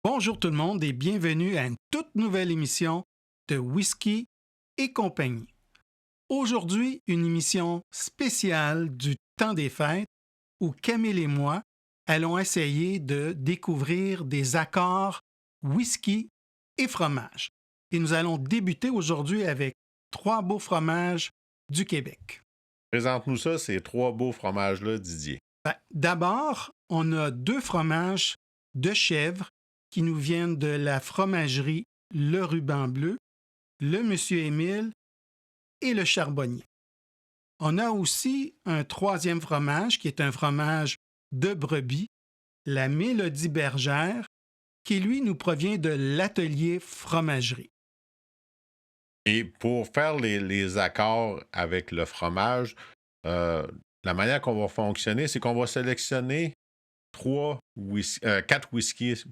Bonjour tout le monde et bienvenue à une toute nouvelle émission de Whisky et compagnie. Aujourd'hui, une émission spéciale du temps des fêtes où Camille et moi allons essayer de découvrir des accords whisky et fromage. Et nous allons débuter aujourd'hui avec 3 beaux fromages du Québec. Présente-nous ça, ces 3 beaux fromages-là, Didier. D'abord, on a 2 fromages de chèvre qui nous viennent de la fromagerie Le Ruban Bleu, le Monsieur Émile et le Charbonnier. On a aussi un 3e fromage qui est un fromage de brebis, la Mélodie Bergère, qui lui nous provient de l'atelier fromagerie. Et pour faire les accords avec le fromage, la manière qu'on va fonctionner, c'est qu'on va sélectionner 4 whiskies,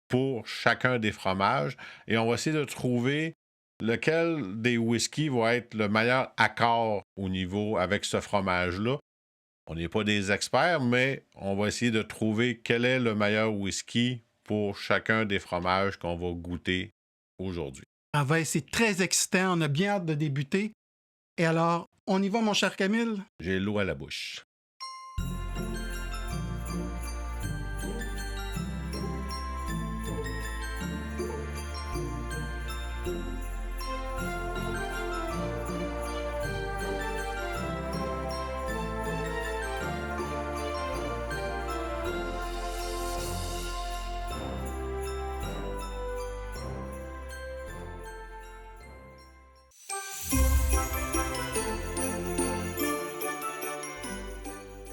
pour chacun des fromages. Et on va essayer de trouver lequel des whiskies va être le meilleur accord au niveau avec ce fromage-là. On n'est pas des experts, mais on va essayer de trouver quel est le meilleur whisky pour chacun des fromages qu'on va goûter aujourd'hui. C'est très excitant, on a bien hâte de débuter. Et alors, on y va mon cher Camille? J'ai l'eau à la bouche.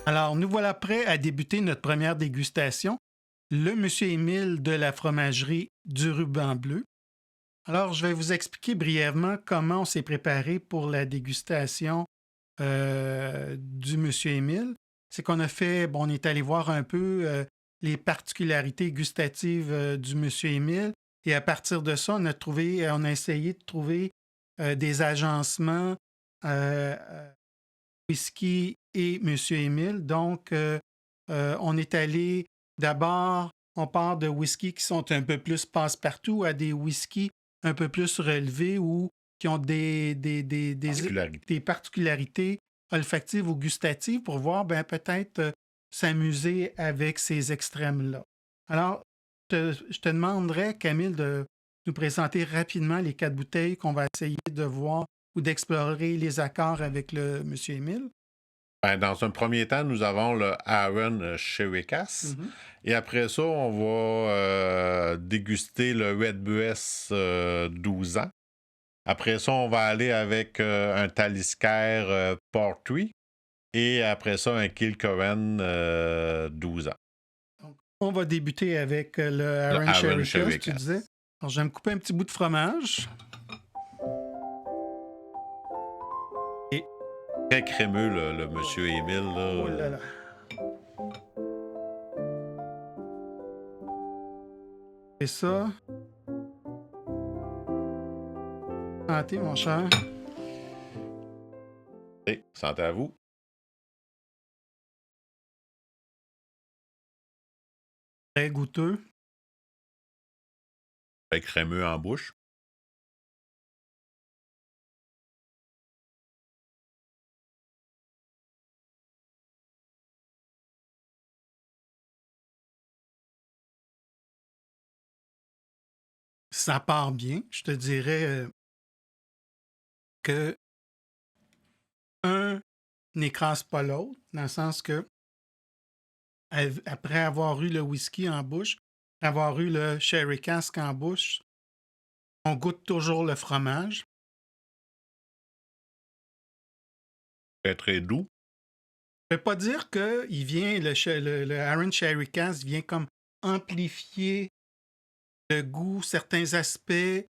Alors, nous voilà prêts à débuter notre première dégustation, le Monsieur Émile de la fromagerie du Ruban Bleu. Alors, je vais vous expliquer brièvement comment on s'est préparé pour la dégustation du Monsieur Émile. C'est qu'on a fait, on est allé voir un peu les particularités gustatives du Monsieur Émile et à partir de ça, on a essayé de trouver des agencements whisky et Monsieur Émile. Donc, on est allé d'abord, on part de whisky qui sont un peu plus passe-partout à des whisky un peu plus relevés ou qui ont des particularités olfactives ou gustatives pour voir peut-être s'amuser avec ces extrêmes-là. Alors, je te demanderais, Camille, de nous présenter rapidement les 4 bouteilles qu'on va essayer de voir ou d'explorer les accords avec le Monsieur Émile. Dans un premier temps, nous avons le Aaron Sherry Cask. Et après ça, on va déguster le Red Buess 12 ans. Après ça, on va aller avec un Talisker Portrait. Et après ça, un Kilcorren 12 ans. Donc, on va débuter avec le Aaron Sherry Cask, tu disais. Alors, je vais me couper un petit bout de fromage. Très crémeux, le Monsieur Émile. Oh là là. Et ça. Santé, mon cher. Et, santé à vous. Très goûteux. Très crémeux en bouche. Ça part bien. Je te dirais que un n'écrase pas l'autre, dans le sens que après avoir eu le whisky en bouche, avoir eu le Sherry Cask en bouche, on goûte toujours le fromage. Très, très doux. Je ne peux pas dire que le Aaron Sherry Cask vient comme amplifier le goût, certains aspects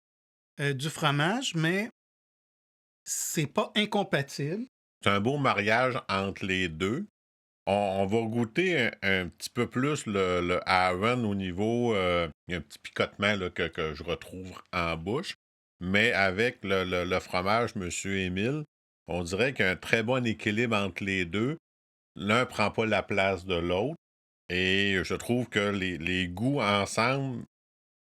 du fromage, mais c'est pas incompatible. C'est un beau mariage entre les deux. On va goûter un petit peu plus le Aaron au niveau... il y a un petit picotement là, que je retrouve en bouche. Mais avec le fromage Monsieur Émile, on dirait qu'il y a un très bon équilibre entre les deux. L'un ne prend pas la place de l'autre. Et je trouve que les goûts ensemble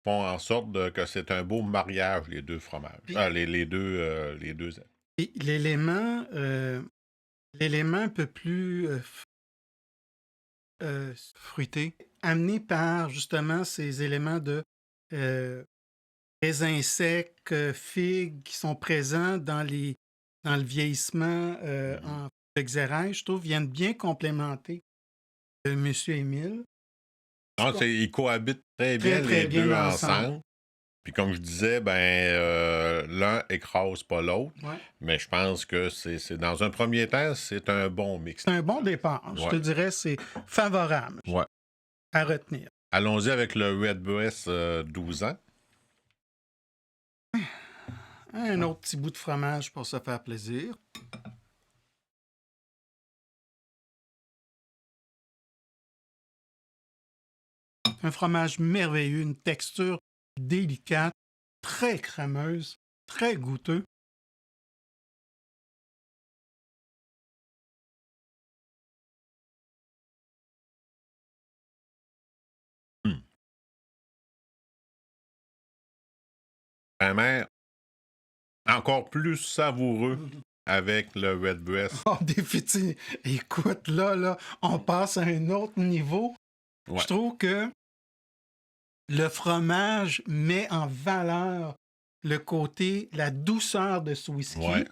font en sorte que c'est un beau mariage, les deux fromages. Puis, Les deux. puis l'élément un peu plus fruité, amené par justement ces éléments de euh, raisins secs, figues qui sont présents dans le vieillissement en de xérès, je trouve, viennent bien complémenter Monsieur Émile. Non, ils cohabitent très bien très les bien deux ensemble. ensemble. Puis comme je disais, l'un écrase pas l'autre. Ouais. Mais je pense que c'est dans un premier temps, c'est un bon mix. C'est un bon départ. Je te dirais, c'est favorable Ouais. à retenir. Allons-y avec le Redbreast 12 ans. Un autre petit bout de fromage pour se faire plaisir. Un fromage merveilleux, une texture délicate, très crémeuse, très goûteux. Vraiment, encore plus savoureux avec le Redbreast. Oh, définitivement. Écoute, là, on passe à un autre niveau. Ouais. Je trouve que le fromage met en valeur le côté, la douceur de ce whisky. Ouais.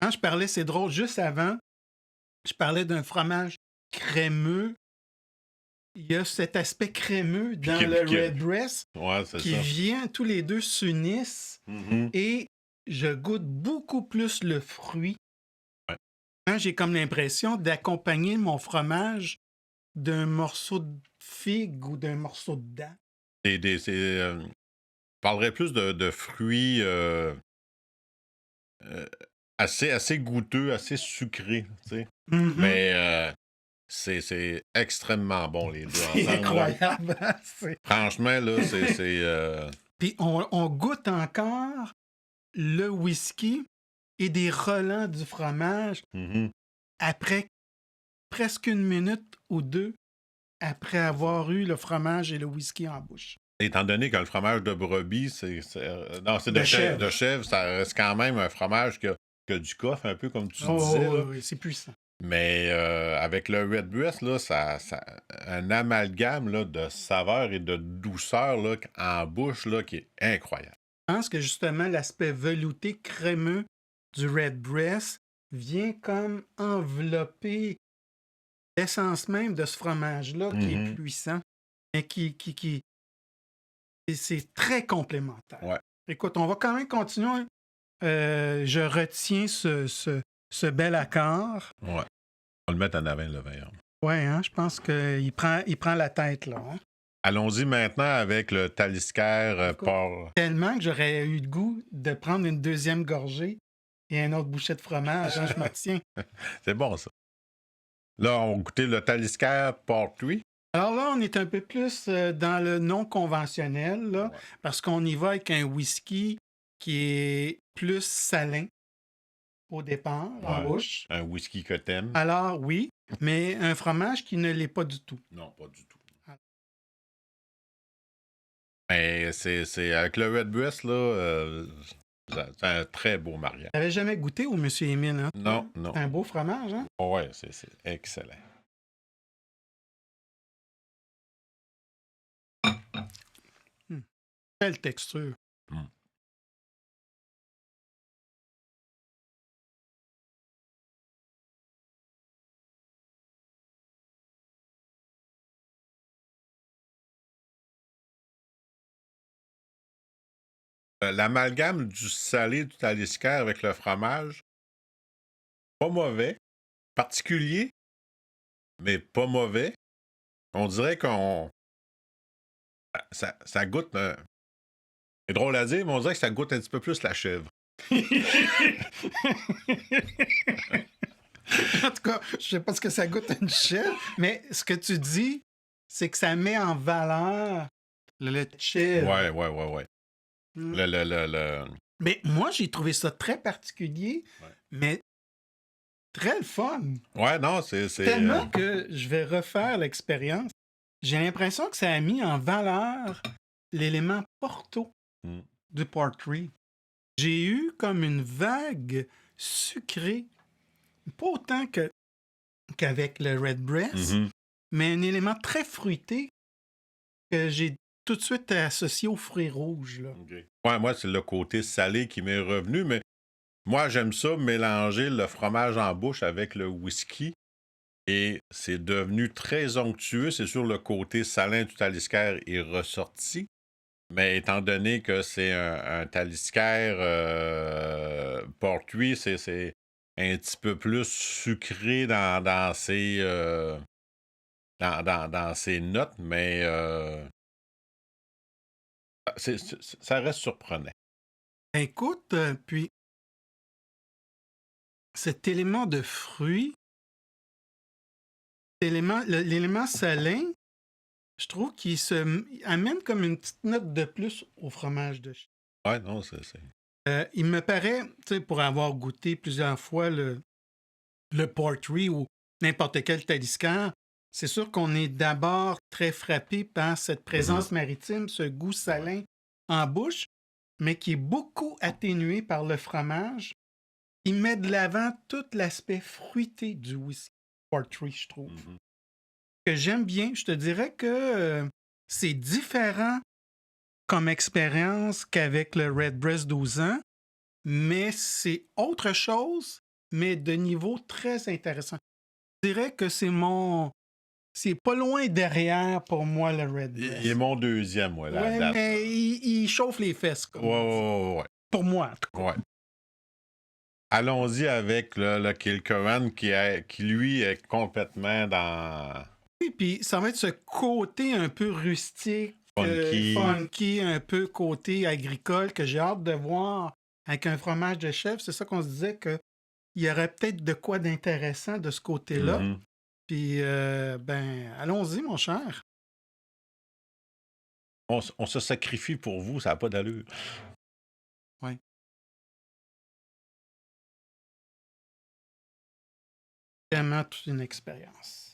Quand je parlais, c'est drôle, juste avant, je parlais d'un fromage crémeux. Il y a cet aspect crémeux dans le Redbreast qui vient, tous les deux s'unissent et je goûte beaucoup plus le fruit. Ouais. Hein, j'ai comme l'impression d'accompagner mon fromage d'un morceau de figue ou d'un morceau de dent. Je parlerais plus de fruits assez goûteux, assez sucrés, tu sais. Mais c'est extrêmement bon, les deux ensemble. C'est incroyable. Franchement, là, c'est... Puis on goûte encore le whisky et des relents du fromage après presque une minute ou deux après avoir eu le fromage et le whisky en bouche. Étant donné que le fromage de brebis, c'est de chèvre, ça reste quand même un fromage qui a du coffre, un peu comme tu disais. Oui, c'est puissant. Mais avec le Redbreast, là, ça un amalgame là, de saveur et de douceur là, en bouche là, qui est incroyable. Je pense que justement l'aspect velouté, crémeux du Redbreast vient comme envelopper l'essence même de ce fromage-là qui est puissant et qui c'est très complémentaire. Ouais. Écoute, on va quand même continuer. Je retiens ce bel accord. Ouais. On va le mettre en avant, le verre. Oui, hein, je pense qu'il prend la tête, là. Hein? Allons-y maintenant avec le Talisker Port. Tellement que j'aurais eu le goût de prendre une deuxième gorgée et un autre bouchée de fromage. Hein, je me retiens. C'est bon, ça. Là, on goûtait le Talisker Portrait. Alors là, on est un peu plus dans le non conventionnel, là, parce qu'on y va avec un whisky qui est plus salin au départ, en bouche. Un whisky que t'aimes. Alors, oui, mais un fromage qui ne l'est pas du tout. Non, pas du tout. Mais c'est avec le Redbreast, là, c'est un très beau mariage. Tu n'avais jamais goûté au Monsieur Émile, hein? Non. C'est un beau fromage, hein? Oui, c'est excellent. Quelle texture. L'amalgame du salé du Talisker avec le fromage, pas mauvais. Particulier, mais pas mauvais. On dirait qu'on... Ça goûte... C'est drôle à dire, mais on dirait que ça goûte un petit peu plus la chèvre. En tout cas, je sais pas ce que ça goûte une chèvre, mais ce que tu dis, c'est que ça met en valeur le chèvre. Ouais. Mais moi, j'ai trouvé ça très particulier, mais très le fun. Ouais, non, c'est... Tellement que je vais refaire l'expérience. J'ai l'impression que ça a mis en valeur l'élément Porto Mm. du Portree. J'ai eu comme une vague sucrée, pas autant qu'avec le Redbreast, Mhm. mais un élément très fruité que j'ai tout de suite associé aux fruits rouges. Là. OK. Ouais, moi, c'est le côté salé qui m'est revenu, mais moi, j'aime ça mélanger le fromage en bouche avec le whisky. Et c'est devenu très onctueux. C'est sûr, le côté salin du Talisker est ressorti. Mais étant donné que c'est un Talisker Portweed, c'est un petit peu plus sucré dans ses, dans ses notes, mais ça reste surprenant. Écoute, puis cet élément de fruit, l'élément salin, je trouve qu'il amène comme une petite note de plus au fromage de chèvre. Ouais, non, c'est... Il me paraît, tu sais, pour avoir goûté plusieurs fois le Portree ou n'importe quel Talisker, c'est sûr qu'on est d'abord très frappé par cette présence maritime, ce goût salin en bouche, mais qui est beaucoup atténué par le fromage. Il met de l'avant tout l'aspect fruité du whisky Portree, je trouve. Mhm. Que j'aime bien. Je te dirais que c'est différent comme expérience qu'avec le Redbreast 12 ans, mais c'est autre chose, mais de niveau très intéressant. Je dirais que c'est pas loin derrière pour moi le Redbreast. Il est mon deuxième, moi, la Ouais, date. mais il chauffe les fesses, comme on dit. Ouais. Pour moi, en tout cas. Ouais. Allons-y avec le Kilkerran qui, lui, est complètement dans... Oui, puis ça va être ce côté un peu rustique, funky, un peu côté agricole que j'ai hâte de voir avec un fromage de chèvre. C'est ça qu'on se disait qu'il y aurait peut-être de quoi d'intéressant de ce côté-là. Mhm. Puis, allons-y, mon cher. On se sacrifie pour vous, ça n'a pas d'allure. Oui. Vraiment toute une expérience.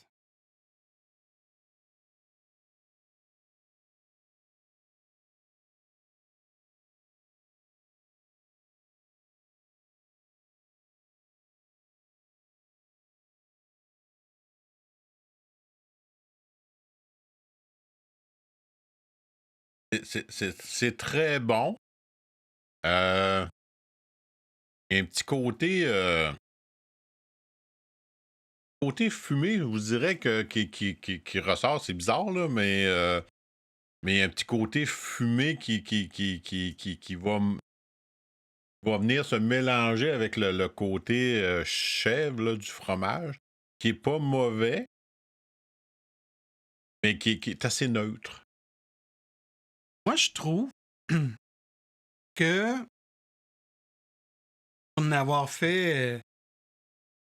C'est très bon. Il y a un petit côté fumé, je vous dirais, qui ressort. C'est bizarre, là, mais il y a un petit côté fumé qui va venir se mélanger avec le côté chèvre là, du fromage, qui est pas mauvais, mais qui est assez neutre. Moi, je trouve que pour en avoir fait,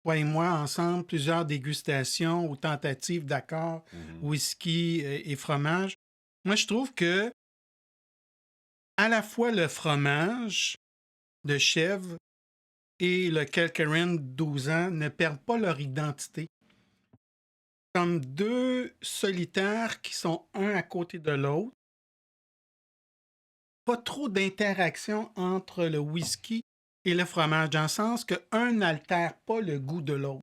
toi et moi, ensemble, plusieurs dégustations ou tentatives d'accord, whisky et fromage, moi, je trouve que à la fois le fromage de chèvre et le Kilkerran 12 ans ne perdent pas leur identité. Comme deux solitaires qui sont un à côté de l'autre. Pas trop d'interaction entre le whisky et le fromage, dans le sens qu'un n'altère pas le goût de l'autre.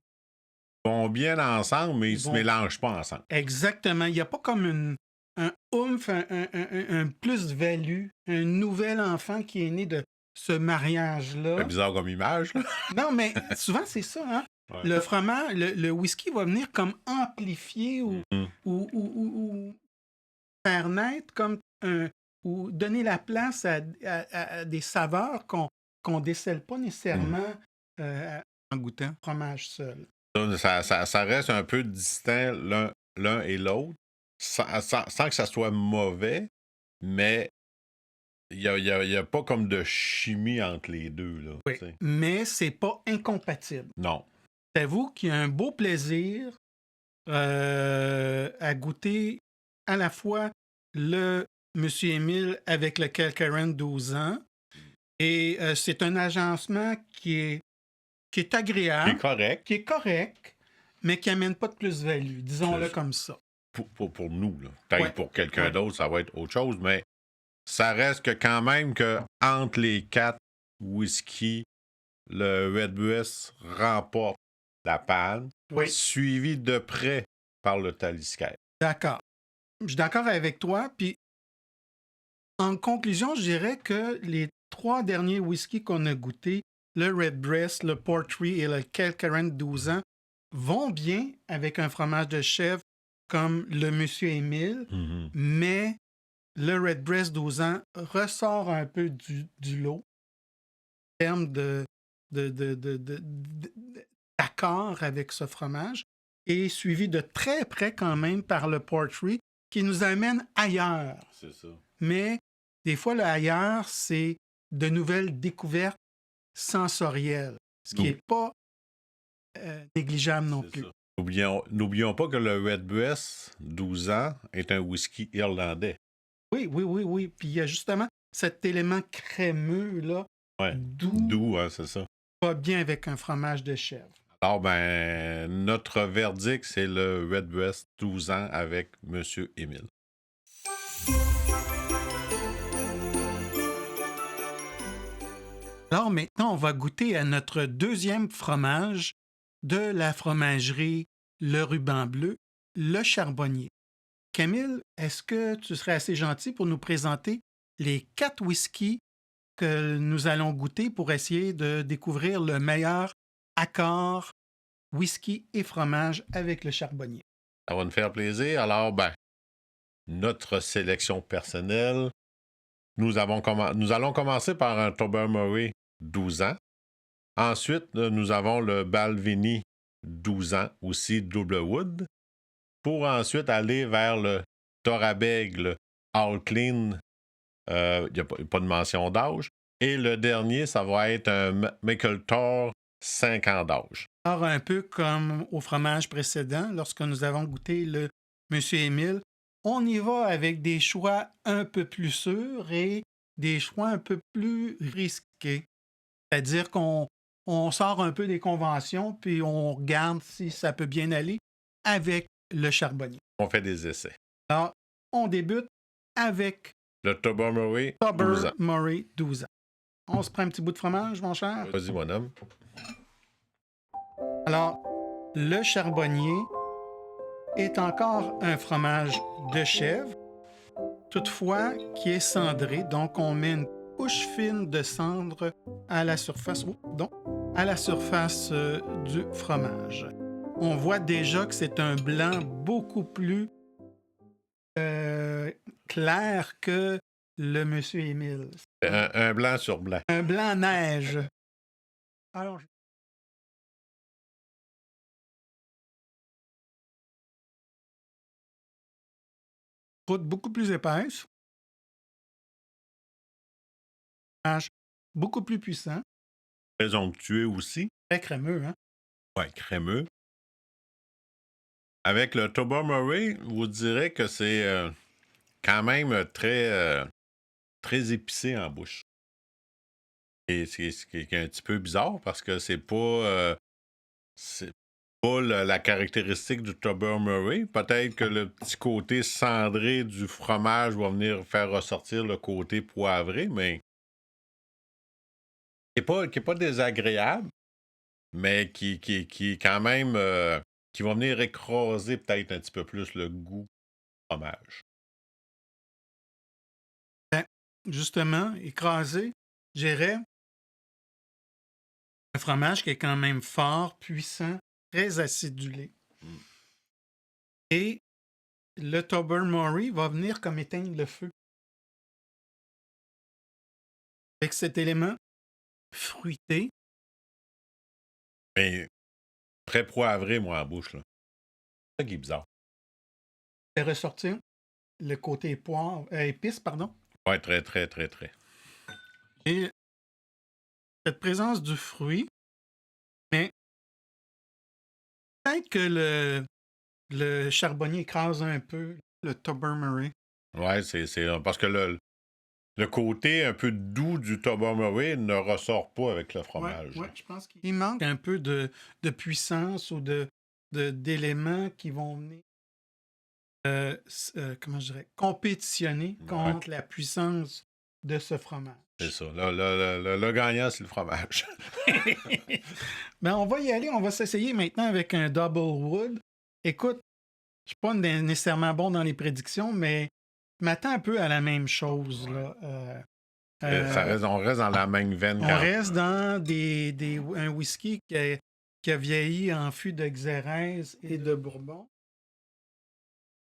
Ils vont bien ensemble, mais ils se mélangent pas ensemble. Exactement. Il n'y a pas comme un oomph, un plus-value, un nouvel enfant qui est né de ce mariage-là. C'est bizarre comme image, là. Non, mais souvent, c'est ça, hein? Ouais. Le fromage, le whisky va venir comme amplifier ou faire naître comme ou donner la place à des saveurs qu'on décèle pas nécessairement en goûtant fromage seul. Ça reste un peu distinct l'un et l'autre, sans que ça soit mauvais, mais il n'y a pas comme de chimie entre les deux. Là, oui, mais c'est pas incompatible. Non. T'avoue qu'il y a un beau plaisir à goûter à la fois le Monsieur Émile avec le Kilkerran 12 ans, et c'est un agencement qui est agréable. Qui est correct, mais qui n'amène pas de plus-value. Disons-le comme ça. Pour nous, là. Peut-être pour quelqu'un d'autre, ça va être autre chose, mais ça reste que quand même que entre les 4 whisky, le Redbreast remporte la palme, Oui. suivi de près par le Talisker. D'accord. Je suis d'accord avec toi. Puis, en conclusion, je dirais que les 3 derniers whiskies qu'on a goûtés, le Redbreast, le Portree et le Kilkerran 12 ans, vont bien avec un fromage de chèvre comme le Monsieur Émile, mais le Redbreast 12 ans ressort un peu du lot en termes d'accord avec ce fromage et suivi de très près quand même par le Portree qui nous amène ailleurs. C'est ça. Mais des fois, le ailleurs, c'est de nouvelles découvertes sensorielles, ce qui n'est pas négligeable non plus. N'oublions pas que le Redbreast 12 ans est un whisky irlandais. Oui. Puis il y a justement cet élément crémeux, là, doux, hein, c'est ça. Pas bien avec un fromage de chèvre. Alors, notre verdict, c'est le Redbreast 12 ans avec M. Émile. Alors maintenant, on va goûter à notre deuxième fromage de la fromagerie Le Ruban Bleu, le Charbonnier. Camille, est-ce que tu serais assez gentil pour nous présenter les 4 whiskies que nous allons goûter pour essayer de découvrir le meilleur accord whisky et fromage avec le Charbonnier? Ça va nous faire plaisir. Alors, notre sélection personnelle, nous allons commencer par un Tobermory 12 ans. Ensuite, nous avons le Balvenie 12 ans, aussi double wood, pour ensuite aller vers le Torabègle All Clean, il n'y a pas de mention d'âge. Et le dernier, ça va être un Makeltor 5 ans d'âge. Alors, un peu comme au fromage précédent, lorsque nous avons goûté le Monsieur Émile, on y va avec des choix un peu plus sûrs et des choix un peu plus risqués. C'est-à-dire qu'on sort un peu des conventions, puis on regarde si ça peut bien aller avec le Charbonnier. On fait des essais. Alors, on débute avec le Tobermory 12 ans. On se prend un petit bout de fromage, mon cher? Vas-y, mon homme. Alors, le Charbonnier est encore un fromage de chèvre, toutefois qui est cendré. Donc, on met une couche fine de cendre à la surface, du fromage. On voit déjà que c'est un blanc beaucoup plus clair que le Monsieur Émile. Un blanc sur blanc. Un blanc neige. Alors, croûte beaucoup plus épaisse. Beaucoup plus puissant. Très onctueux aussi. Très crémeux, hein? Oui, crémeux. Avec le Tobermory, vous direz que c'est quand même très épicé en bouche. Et c'est ce qui est un petit peu bizarre parce que c'est pas la caractéristique du Tobermory. Peut-être que le petit côté cendré du fromage va venir faire ressortir le côté poivré, mais qui est pas désagréable, mais qui quand même qui va venir écraser peut-être un petit peu plus le goût du fromage. Justement, écrasé, j'irais un fromage qui est quand même fort, puissant, très acidulé. Et le Tobermory va venir comme éteindre le feu. Avec cet élément fruité. Mais très poivré, moi, en bouche. Là. C'est ça qui est bizarre. Et ressortir le côté épice, pardon. Oui, très. Et cette présence du fruit, mais peut-être que le Charbonnier écrase un peu le Tobermory. Oui, c'est parce que le côté un peu doux du Tobermory ne ressort pas avec le fromage. Oui, je pense qu'il manque un peu de puissance ou d'éléments qui vont venir comment je dirais, compétitionner Ouais, contre la puissance de ce fromage. c'est ça. Le gagnant, c'est le fromage. Ben, on va y aller, on va s'essayer maintenant avec un double wood. Écoute, je suis pas nécessairement bon dans les prédictions, mais je m'attends un peu à la même chose, Ouais. là. On reste dans la même veine On quand reste dans un whisky qui a vieilli en fût de Xérès et de Bourbon.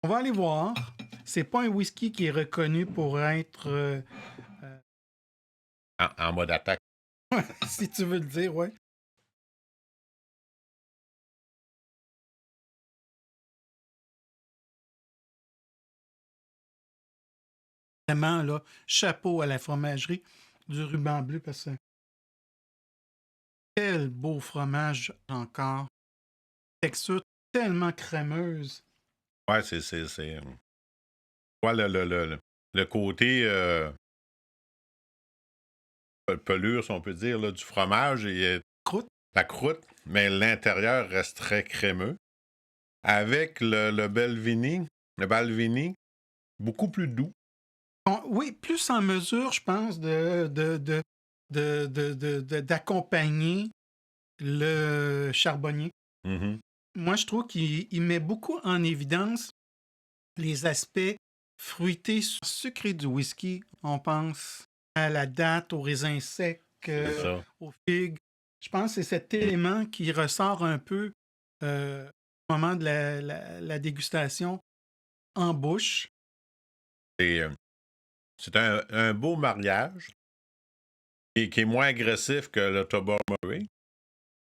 On va aller voir. C'est pas un whisky qui est reconnu pour être, en mode attaque. si tu veux le dire, ouais. Vraiment, là, chapeau à la fromagerie du Ruban Bleu parce que quel beau fromage encore. Texture tellement crémeuse. Ouais, ouais, le côté pelure, si on peut dire, là, du fromage, Croûte. la croûte, mais l'intérieur reste très crémeux. Avec le Balvenie, beaucoup plus doux. Oui, plus en mesure, je pense, d'accompagner le charbonnier. Mhm. Moi, je trouve qu'il met beaucoup en évidence les aspects fruités, sucrés du whisky. On pense à la date, aux raisins secs, C'est ça. aux figues. Je pense que c'est cet élément qui ressort un peu au moment de la dégustation en bouche. C'est un beau mariage qui est moins agressif que le Tobermory,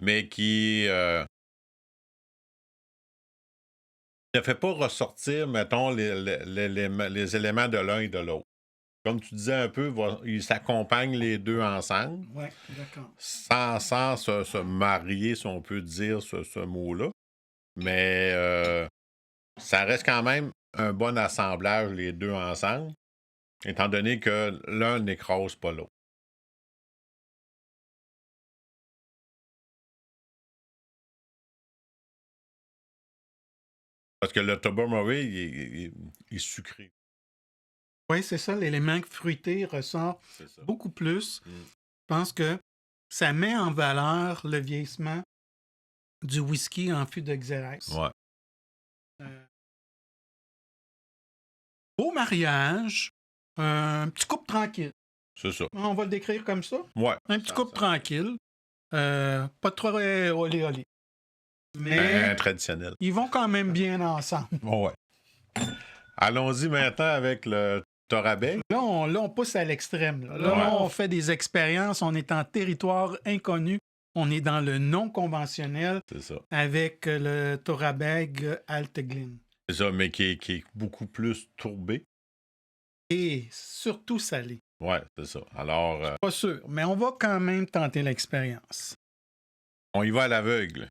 mais qui ne fait pas ressortir, mettons, les éléments de l'un et de l'autre. Comme tu disais un peu, ils s'accompagnent les deux ensemble, Oui, d'accord. sans se marier, si on peut dire ce mot-là. Mais ça reste quand même un bon assemblage, les deux ensemble, étant donné que l'un n'écrase pas l'autre. Parce que le Tobermory, il est sucré. Oui, c'est ça, l'élément fruité ressort C'est ça. beaucoup plus. Mm. Je pense que ça met en valeur le vieillissement du whisky en fût de Xérès. Ouais, Beau mariage, un petit couple tranquille. c'est ça. On va le décrire comme ça. Ouais. Un petit couple tranquille. Pas trop olé olé. Un Mais traditionnel. ils vont quand même bien ensemble. Ouais. Allons-y maintenant avec le Torabeg. Là, on pousse à l'extrême. Là, Ouais. on fait des expériences. On est en territoire inconnu. On est dans le non conventionnel C'est ça. avec le Torabeg Alteglin. C'est ça, mais qui est beaucoup plus tourbé. Et surtout salé. Ouais, c'est ça. Alors, Pas sûr, mais on va quand même tenter l'expérience. on y va à l'aveugle.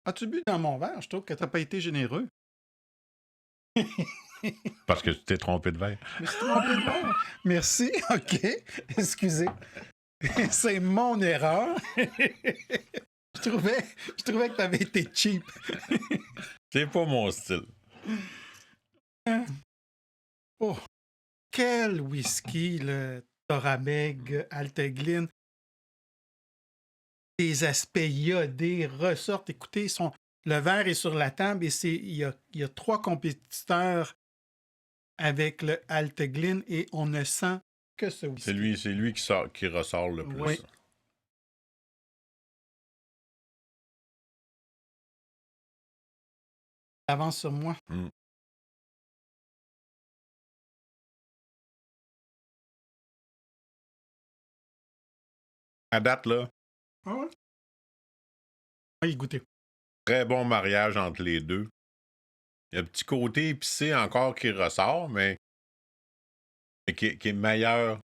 As-tu bu dans mon verre? Je trouve que t'as pas été généreux. Parce que tu t'es trompé de verre. Je me suis trompé de verre. Merci, OK. Excusez. C'est mon erreur. je trouvais que t'avais été cheap. C'est pas mon style. Oh, quel whisky, le Torabeg Alteglin. Les aspects iodés ressortent. Écoutez, le verre est sur la table et il y a 3 compétiteurs avec le Alteglin et on ne sent que ce whisky. C'est lui qui ressort le plus. Oui. Avance sur moi. Mm. À date, là, Ah ouais? Oui, goûtez. très bon mariage entre les deux. Il y a un petit côté épicé encore qui ressort, mais qui est meilleur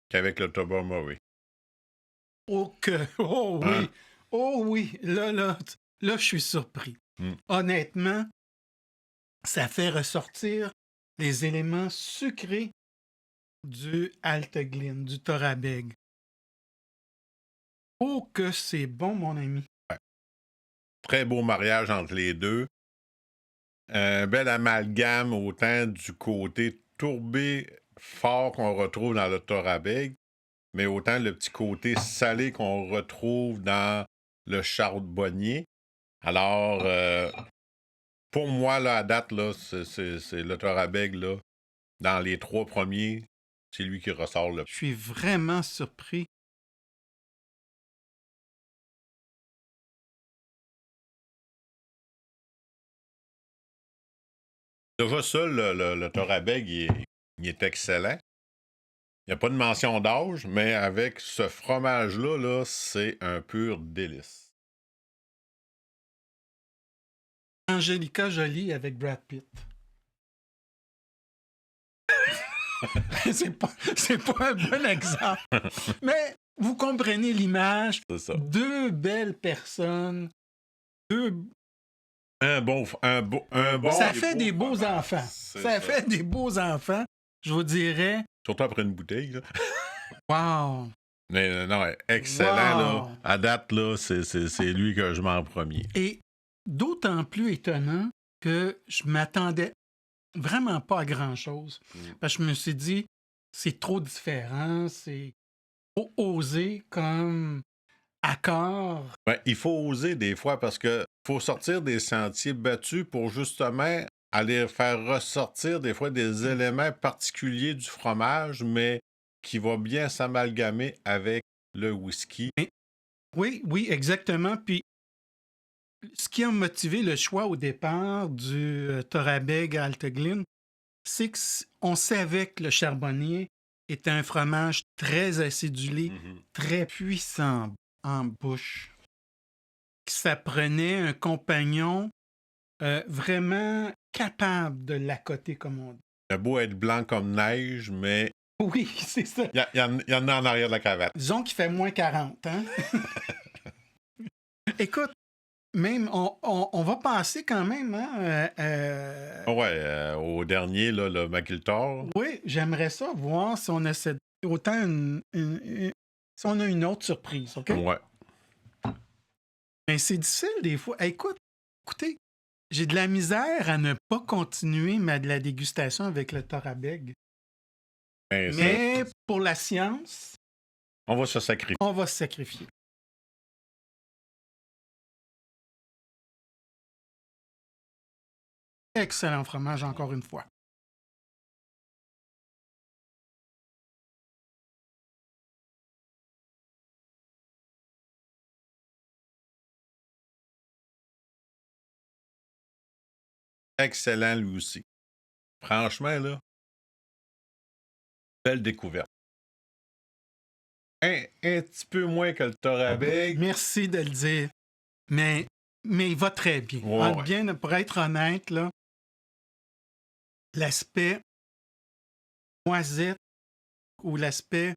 qu'avec le Tobermory. Oh que... Oh oui! Hein? Oh oui! Là, je suis surpris. Mm. Honnêtement, ça fait ressortir les éléments sucrés du Alteglin, du Torabeg. Oh que c'est bon, mon ami. Très beau mariage entre les deux. un bel amalgame autant du côté tourbé fort qu'on retrouve dans le Torabeg, mais autant le petit côté salé qu'on retrouve dans le charbonnier. Alors, pour moi, là, à date, là, c'est le Torabeg, là, dans les 3 premiers, c'est lui qui ressort le Je suis vraiment surpris. Déjà ça, le Torabeg, il est excellent. Il n'y a pas de mention d'âge, mais avec ce fromage-là, là, c'est un pur délice. Angelica Jolie avec Brad Pitt. C'est pas un bon exemple. Mais vous comprenez l'image. C'est ça. Deux belles personnes. Deux... Un bon. Ça fait des beaux fromage. enfants. C'est Ça fait des beaux enfants. Je vous dirais, Surtout après une bouteille, là. wow. Mais non, excellent, Wow. là. À date, là, c'est lui que je mets en premier. Et d'autant plus étonnant que je m'attendais vraiment pas à grand-chose. Parce que je me suis dit, c'est trop différent, c'est trop osé comme accord. Ouais, il faut oser des fois parce que faut sortir des sentiers battus pour justement aller faire ressortir des fois des éléments particuliers du fromage, mais qui va bien s'amalgamer avec le whisky. Oui, oui, exactement. Puis, ce qui a motivé le choix au départ du Torabeg à Alteglin, c'est qu'on savait que le charbonnier était un fromage très acidulé, très puissant en bouche. Ça prenait un compagnon vraiment capable de l'accoter, comme on dit. Il a beau être blanc comme neige, mais Oui, c'est ça. il y en a en arrière de la cravate. Disons qu'il fait moins 40, hein? Écoute, même, on va passer quand même, hein? Ouais, au dernier, là, le McIltor. Oui, j'aimerais ça voir si on a autant si on a une autre surprise, OK? Ouais. Mais c'est difficile des fois. Écoutez, j'ai de la misère à ne pas continuer la dégustation avec le Torabeg. Ben, Mais pour la science, on va se sacrifier. on va se sacrifier. Excellent fromage, encore une fois. Excellent, lui aussi. Franchement, là, belle découverte. Un petit peu moins que le Torabeg. Merci de le dire. Mais il va très bien. Ouais. Bien, pour être honnête, là, l'aspect noisette ou l'aspect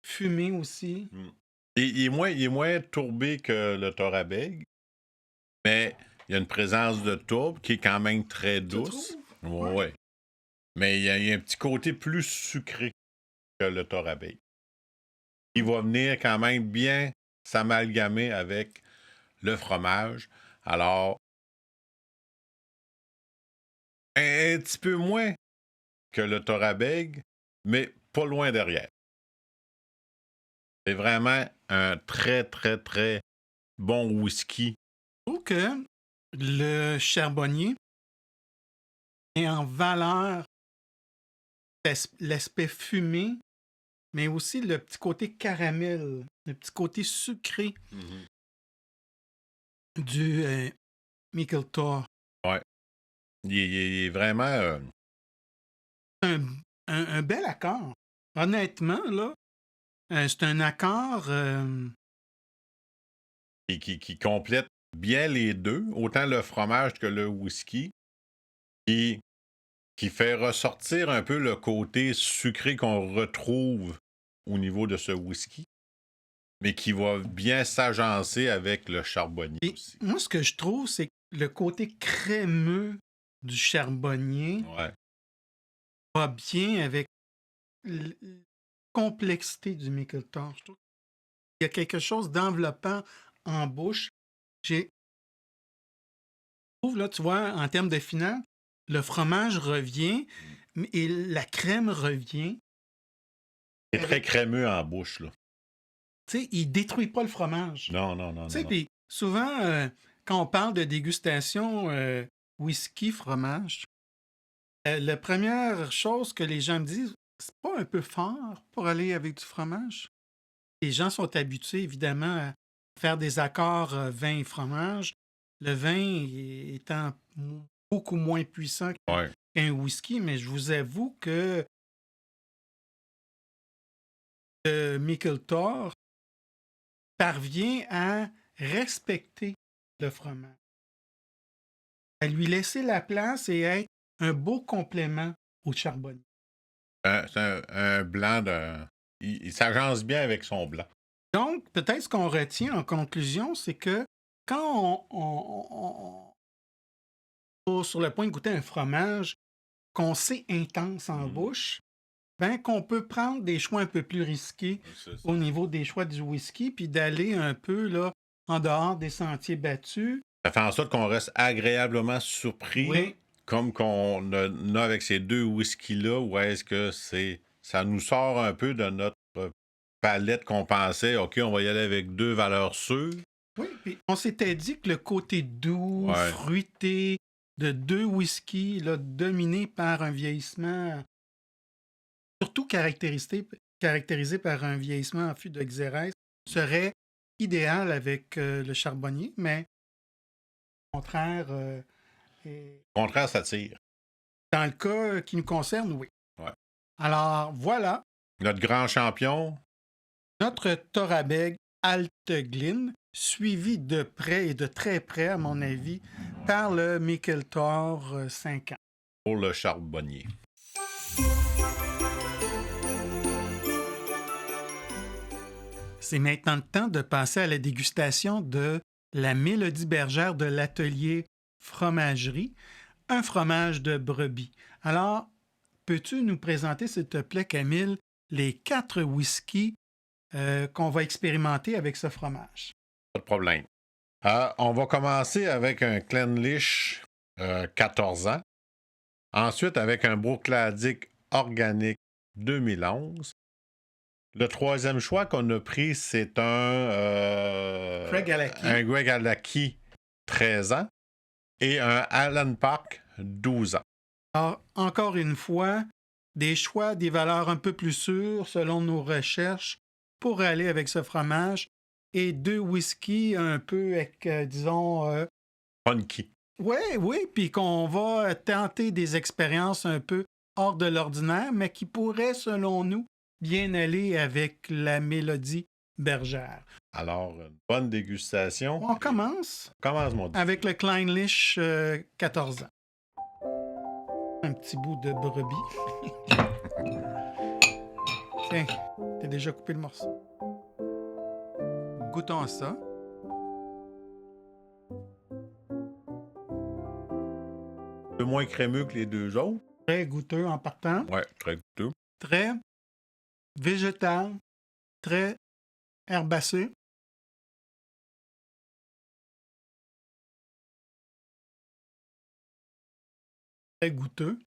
fumé aussi. Il est moins tourbé que le Torabeg, mais il y a une présence de tourbe qui est quand même très douce. Ouais. Mais il y a un petit côté plus sucré que le Torabeg. Il va venir quand même bien s'amalgamer avec le fromage. Alors, un petit peu moins que le Torabeg, mais pas loin derrière. C'est vraiment un très, très, très bon whisky. Je trouve que le charbonnier est en valeur l'aspect fumé, mais aussi le petit côté caramel, le petit côté sucré du Mikkeltor. Ouais. Il est vraiment... Un bel accord. Honnêtement, là, c'est un accord... qui complète bien les deux, autant le fromage que le whisky, qui fait ressortir un peu le côté sucré qu'on retrouve au niveau de ce whisky, mais qui va bien s'agencer avec le charbonnier et aussi. moi, ce que je trouve, c'est que le côté crémeux du charbonnier Ouais. va bien avec la complexité du Mikkeltor. Je trouve qu'il y a quelque chose d'enveloppant en bouche. trouve, là, tu vois, en termes de finale, le fromage revient et la crème revient. C'est très crémeux en bouche, là. Tu sais, il détruit pas le fromage. Non, non, non, Tu non, sais, non. puis souvent, quand on parle de dégustation whisky, fromage, la première chose que les gens me disent, c'est pas un peu fort pour aller avec du fromage? Les gens sont habitués, évidemment, à faire des accords vin et fromage. Le vin étant beaucoup moins puissant Ouais. qu'un whisky, mais je vous avoue que le Mikkeltor parvient à respecter le fromage, à lui laisser la place et être un beau complément au charbonnier. C'est un blanc de. Il s'agence bien avec son blanc. Donc, peut-être ce qu'on retient en conclusion, c'est que quand on est sur le point de goûter un fromage qu'on sait intense en bouche, ben qu'on peut prendre des choix un peu plus risqués C'est ça. au niveau des choix du whisky, puis d'aller un peu là, en dehors des sentiers battus. Ça fait en sorte qu'on reste agréablement surpris, Oui, comme qu'on a avec ces deux whiskies-là, où est-ce que ça nous sort un peu de notre palette qu'on pensait, OK, on va y aller avec deux valeurs sûres. oui. Puis on s'était dit que le côté doux, Ouais. fruité de deux whiskies, là, dominé par un vieillissement, surtout caractérisé par un vieillissement en fût de xérès, serait idéal avec le charbonnier, mais au contraire, Au contraire, ça tire. dans le cas qui nous concerne, oui. Ouais. Alors, voilà, Notre grand champion, notre Torabeg Altglin, suivi de près et de très près, à mon avis, par le Mikkeltor 5 ans. pour le charbonnier. C'est maintenant le temps de passer à la dégustation de la Mélodie bergère de l'atelier Fromagerie, un fromage de brebis. Alors, peux-tu nous présenter, s'il te plaît, Camille, les 4 whiskies qu'on va expérimenter avec ce fromage? Pas de problème. On va commencer avec un Clenlish 14 ans. Ensuite, avec un Bruichladdich organique 2011. Le troisième choix qu'on a pris, c'est Craig Alaki. un Greg Alaki 13 ans et un Allen Park 12 ans. Alors, encore une fois, des choix, des valeurs un peu plus sûres selon nos recherches pour aller avec ce fromage et 2 whiskies un peu avec, disons, Funky. oui, puis qu'on va tenter des expériences un peu hors de l'ordinaire, mais qui pourraient, selon nous, bien aller avec la mélodie bergère. Alors, une bonne dégustation. On commence Commence, mon Dieu. avec le Kleinlich 14 ans. Un petit bout de brebis. Tiens, t'as déjà coupé le morceau. Goûtons à ça. Un peu moins crémeux que les deux autres. Très goûteux en partant. Ouais, très goûteux. Très végétal. Très herbacé. Très goûteux.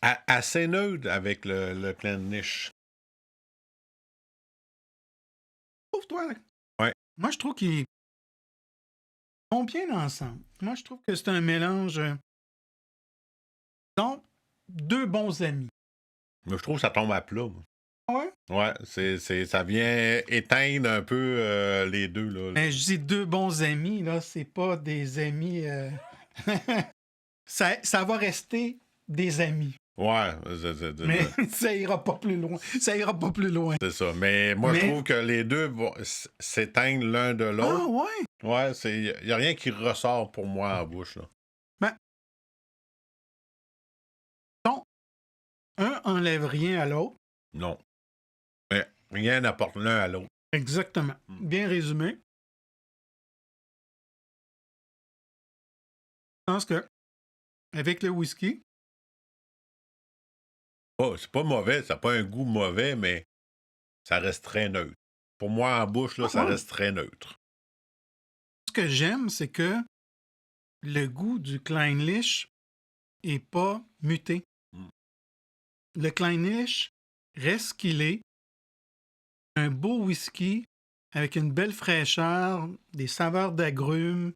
Assez neutre avec le Clenlish. Trouve-toi. Ouais. Moi, je trouve qu'ils vont bien ensemble. Moi, je trouve que c'est un mélange. Donc, 2 bons amis. Mais je trouve que ça tombe à plat. Moi. Ouais. Ouais, ça vient éteindre un peu les deux. Là. Mais je dis 2 bons amis, là, c'est pas des amis. ça va rester des amis. Ouais, Mais ça ira pas plus loin. Ça ira pas plus loin. c'est ça. Mais moi, je trouve que les deux vont s'éteindre l'un de Ah, l'autre. ouais. Ouais, il n'y a rien qui ressort pour moi en bouche. Là. Donc, un enlève rien à l'autre. Non. Mais rien n'apporte l'un à l'autre. Exactement. Bien résumé. Je pense que, avec le whisky, Oh, c'est pas mauvais, ça n'a pas un goût mauvais, mais ça reste très neutre. Pour moi, en bouche, là, ça ouais. reste très neutre. Ce que j'aime, c'est que le goût du Clynelish n'est pas muté. Mm. Le Clynelish reste ce qu'il est. Un beau whisky avec une belle fraîcheur, des saveurs d'agrumes.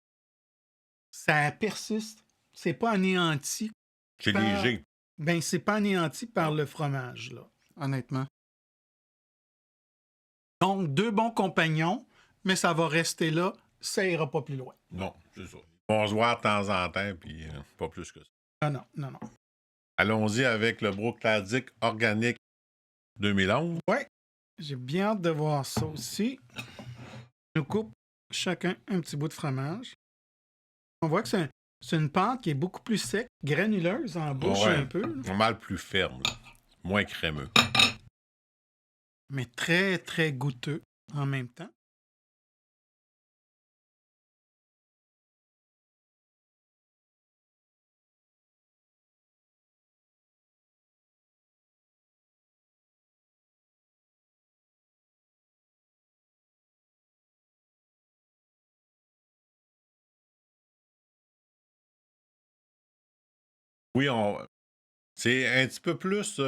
Ça persiste. C'est pas anéanti. C'est par- léger. Ben, c'est pas anéanti par le fromage, là, honnêtement. Donc, 2 bons compagnons, mais ça va rester là. Ça ira pas plus loin. Non, c'est ça. On se voit de temps en temps, puis pas plus que ça. Non, non, non, non. Allons-y avec le Bruichladdich Organic 2011. Ouais, j'ai bien hâte de voir ça aussi. Nous coupe chacun un petit bout de fromage. On voit que c'est une pâte qui est beaucoup plus sec, granuleuse en bouche Ouais, un peu, là, pas mal plus ferme, là. Moins crémeux. mais très, très goûteux en même temps. Oui, c'est un petit peu plus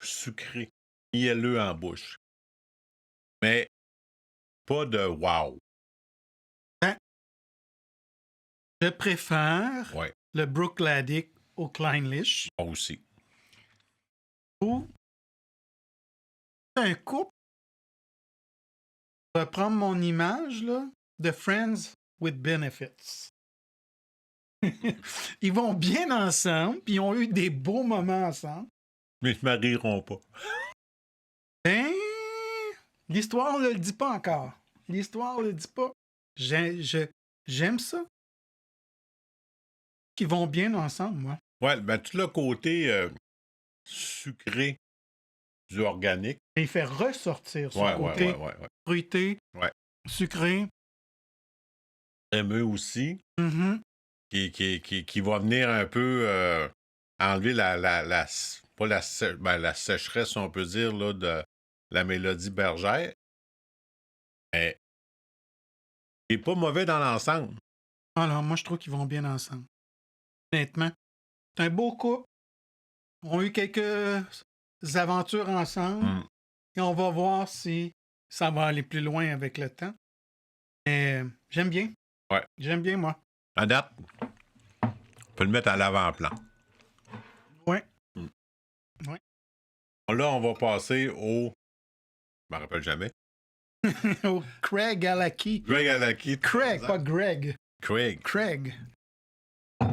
sucré, mielleux en bouche. Mais pas de wow. Ben, je préfère Ouais, le Bruichladdich au Clynelish moi aussi. ou un couple. Je vais prendre mon image là, de Friends with Benefits. Ils vont bien ensemble, puis ils ont eu des beaux moments ensemble. Mais ils ne marieront pas. Ben, l'histoire ne le dit pas encore. L'histoire ne le dit pas. J'aime ça. Qu'ils vont bien ensemble, moi. Ouais, ben tout le côté sucré du organique. Et il fait ressortir son Ouais, côté ouais. fruité, Ouais. sucré. Crémeux aussi. Mhm. Qui va venir un peu enlever pas la sécheresse, on peut dire, là, de la mélodie bergère. Mais il n'est pas mauvais dans l'ensemble. Alors, moi, je trouve qu'ils vont bien ensemble. Honnêtement. C'est un beau couple. Ils ont eu quelques aventures ensemble. Mm. Et on va voir si ça va aller plus loin avec le temps. Mais j'aime bien. Ouais. J'aime bien, moi. À date, on peut le mettre à l'avant-plan. Ouais. Mm. Ouais. Là, on va passer au... Je me rappelle jamais. Au Craig Alaki. Greg Alaki. Craig, pas Greg. Craig. Craig.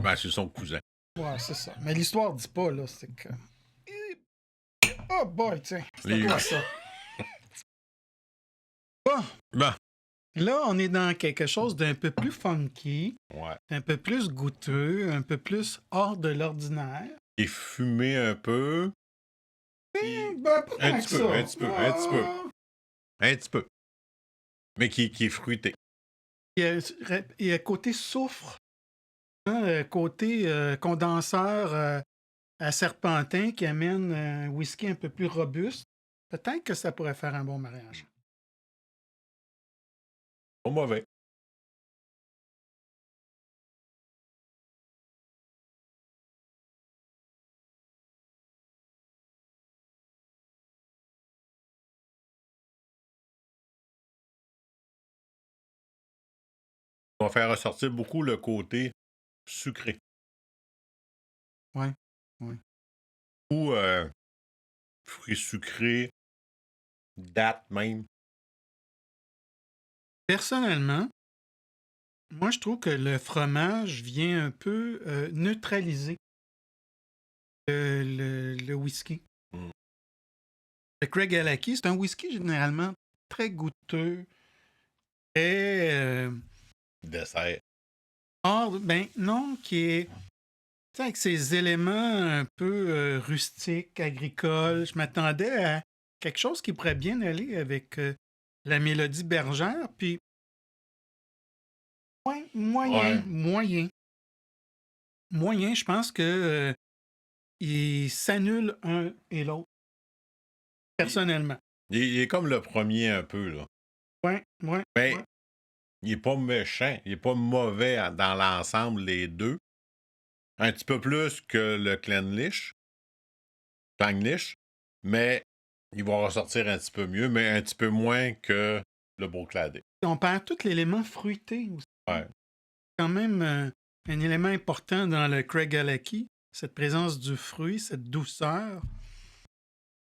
Ben, c'est son cousin. Ouais, c'est ça. Mais l'histoire dit pas, là. C'est que. Oh boy, tiens. C'est Les- quoi ça? Bon. Bon. Là, on est dans quelque chose d'un peu plus funky, Ouais. un peu plus goûteux, un peu plus hors de l'ordinaire. Et fumé un peu. Ben, pas Un tant petit que peu, ça. un petit peu, un petit peu. Un petit peu. Mais qui est fruité. Il y a côté soufre, hein, côté condenseur à serpentin qui amène un whisky un peu plus robuste. Peut-être que ça pourrait faire un bon mariage. Pas mauvais. On va faire ressortir beaucoup le côté sucré. Ouais, ouais. Ou fruits sucrés, date même. Personnellement, moi, je trouve que le fromage vient un peu neutraliser le whisky. Mm. Le Craig Alaki, c'est un whisky généralement très goûteux, très Dessert. ben non, qui est tu sais, avec ses éléments un peu rustiques, agricoles. Je m'attendais à quelque chose qui pourrait bien aller avec la mélodie bergère, puis ouais, moyen, Ouais. moyen. Moyen, je pense que ils s'annulent un et l'autre. Personnellement. Il est comme le premier un peu, là. Ouais, ouais. Mais ouais. il n'est pas méchant, il n'est pas mauvais dans l'ensemble, les deux. Un petit peu plus que le Clanglish, mais il va ressortir un petit peu mieux, mais un petit peu moins que le Brookladic. On perd tout l'élément fruité aussi. Ouais. Quand même un élément important dans le Craig Alaki, cette présence du fruit, cette douceur,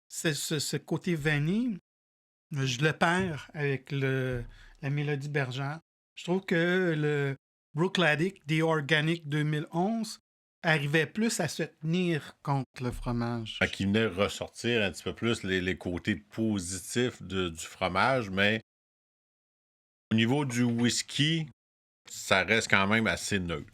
ce côté vanille, je le perds avec la mélodie bergère. Je trouve que le Brookladic The Organic 2011 arrivait plus à se tenir contre le fromage. Fait qu'il venait ressortir un petit peu plus les côtés positifs du fromage, mais au niveau du whisky, ça reste quand même assez neutre.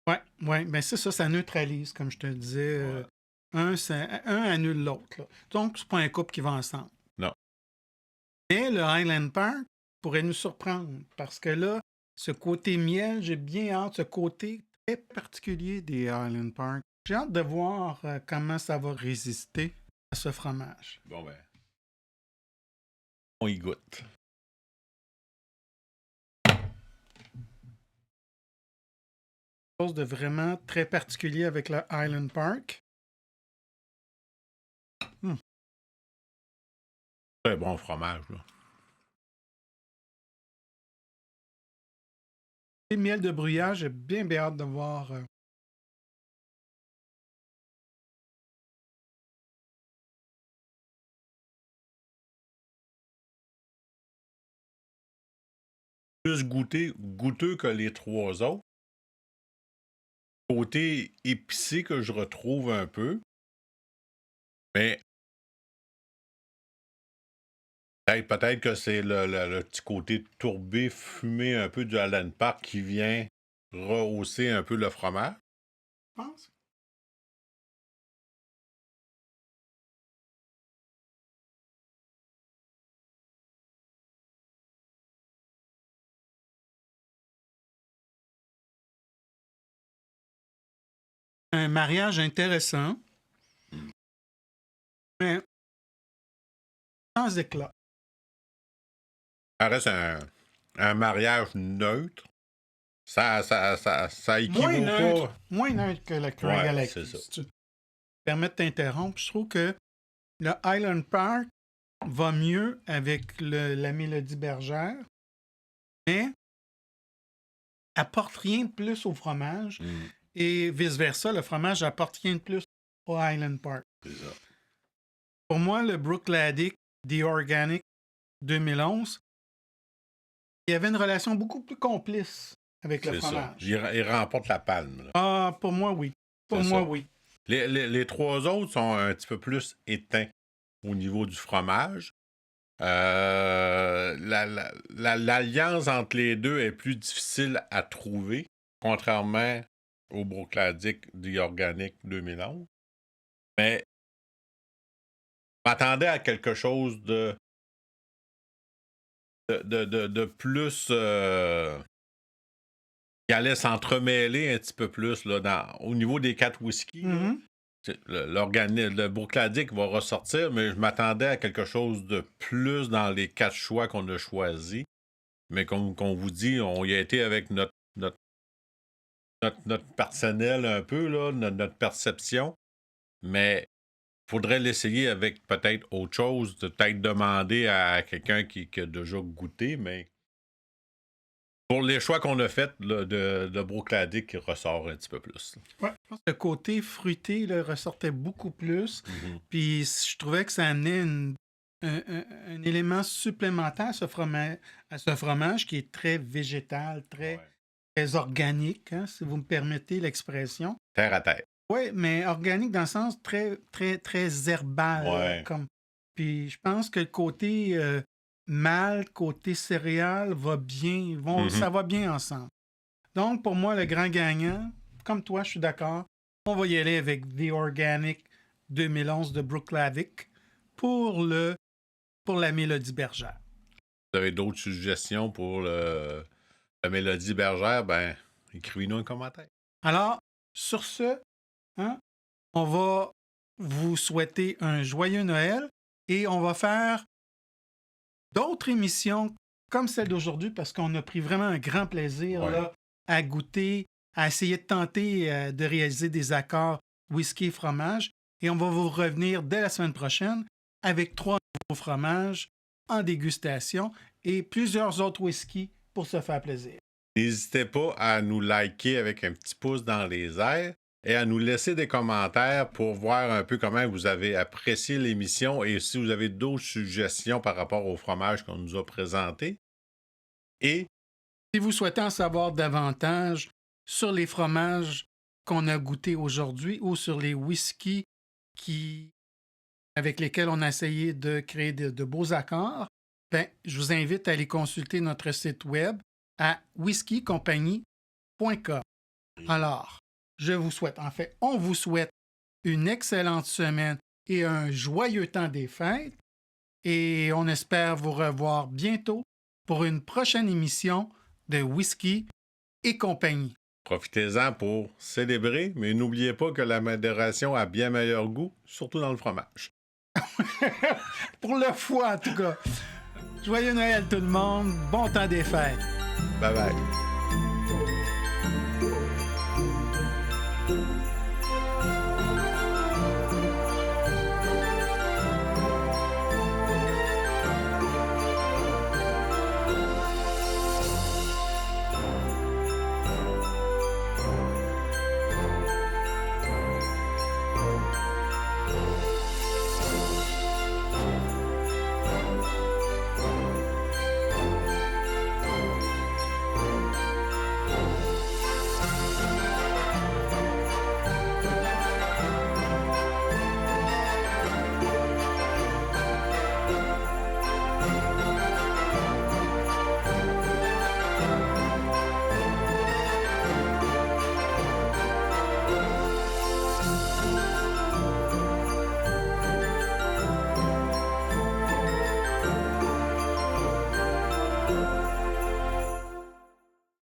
Ouais, ben c'est ça, ça neutralise, comme je te le disais. Ouais. Un annule l'autre. Là. Donc, c'est pas un couple qui va ensemble. Non. Mais le Highland Park pourrait nous surprendre parce que là, ce côté miel, j'ai bien hâte, ce côté très particulier des Highland Park. J'ai hâte de voir comment ça va résister à ce fromage. Bon, ben, on y goûte. Quelque chose de vraiment très particulier avec le Highland Park. Très bon fromage, là. Le miel de bruyère, j'ai bien hâte de voir. Plus goûteux que les trois autres. Côté épicé que je retrouve un peu. Mais peut-être que c'est le petit côté tourbé, fumé un peu du Highland Park qui vient rehausser un peu le fromage. Je pense. Un mariage intéressant, mais sans éclat. Ça reste un mariage neutre. Ça équivaut pas. Moins neutre que le Craig Ouais, Alaki. c'est ça. Si tu me permets de t'interrompre, je trouve que le Highland Park va mieux avec la mélodie bergère, mais apporte rien de plus au fromage. Et vice-versa, le fromage apporte rien de plus au Highland Park. C'est ça. Pour moi, le Brookladic The Organic 2011, il y avait une relation beaucoup plus complice avec le C'est ça. fromage. Il remporte la palme, là. Ah, pour moi, oui. Pour C'est moi, ça. oui. Les trois autres sont un petit peu plus éteints au niveau du fromage. L'alliance entre les deux est plus difficile à trouver, contrairement au Brookladic The Organic 2011. Mais je m'attendais à quelque chose de plus qui allait s'entremêler un petit peu plus là, au niveau des 4 whiskies. Mm-hmm. Le Brookladic va ressortir, mais je m'attendais à quelque chose de plus dans les 4 choix qu'on a choisis. Mais comme qu'on vous dit, on y a été avec notre personnel un peu, là, notre perception. Mais il faudrait l'essayer avec peut-être autre chose, peut-être demander à quelqu'un qui a déjà goûté, mais pour les choix qu'on a faits, de Brookladic ressort un petit peu plus. Ouais, je pense que le côté fruité là, ressortait beaucoup plus. Mm-hmm. Puis je trouvais que ça amenait un élément supplémentaire à ce fromage qui est très végétal, très organique, hein, si vous me permettez l'expression. Terre à terre. Oui, mais organique dans le sens très, très, très herbal. Ouais. Puis je pense que le côté malt, côté céréales va bien, ça va bien ensemble. Donc, pour moi, le grand gagnant, comme toi, je suis d'accord, on va y aller avec The Organic 2011 de Brookladic pour la mélodie bergère. Vous avez d'autres suggestions pour la mélodie bergère, ben, écrivez-nous un commentaire. Alors, sur ce, hein, on va vous souhaiter un joyeux Noël et on va faire d'autres émissions comme celle d'aujourd'hui parce qu'on a pris vraiment un grand plaisir là, à goûter, à essayer de tenter de réaliser des accords whisky et fromage. Et on va vous revenir dès la semaine prochaine avec 3 nouveaux fromages en dégustation et plusieurs autres whiskies pour se faire plaisir. N'hésitez pas à nous liker avec un petit pouce dans les airs et à nous laisser des commentaires pour voir un peu comment vous avez apprécié l'émission et si vous avez d'autres suggestions par rapport au fromage qu'on nous a présenté. Et si vous souhaitez en savoir davantage sur les fromages qu'on a goûtés aujourd'hui ou sur les whiskies avec lesquels on a essayé de créer de beaux accords, je vous invite à aller consulter notre site web à whiskycompagnie.com. Alors, on vous souhaite une excellente semaine et un joyeux temps des fêtes et on espère vous revoir bientôt pour une prochaine émission de Whisky et compagnie. Profitez-en pour célébrer, mais n'oubliez pas que la modération a bien meilleur goût, surtout dans le fromage. Pour le foie, en tout cas. Joyeux Noël tout le monde, bon temps des fêtes. Bye bye.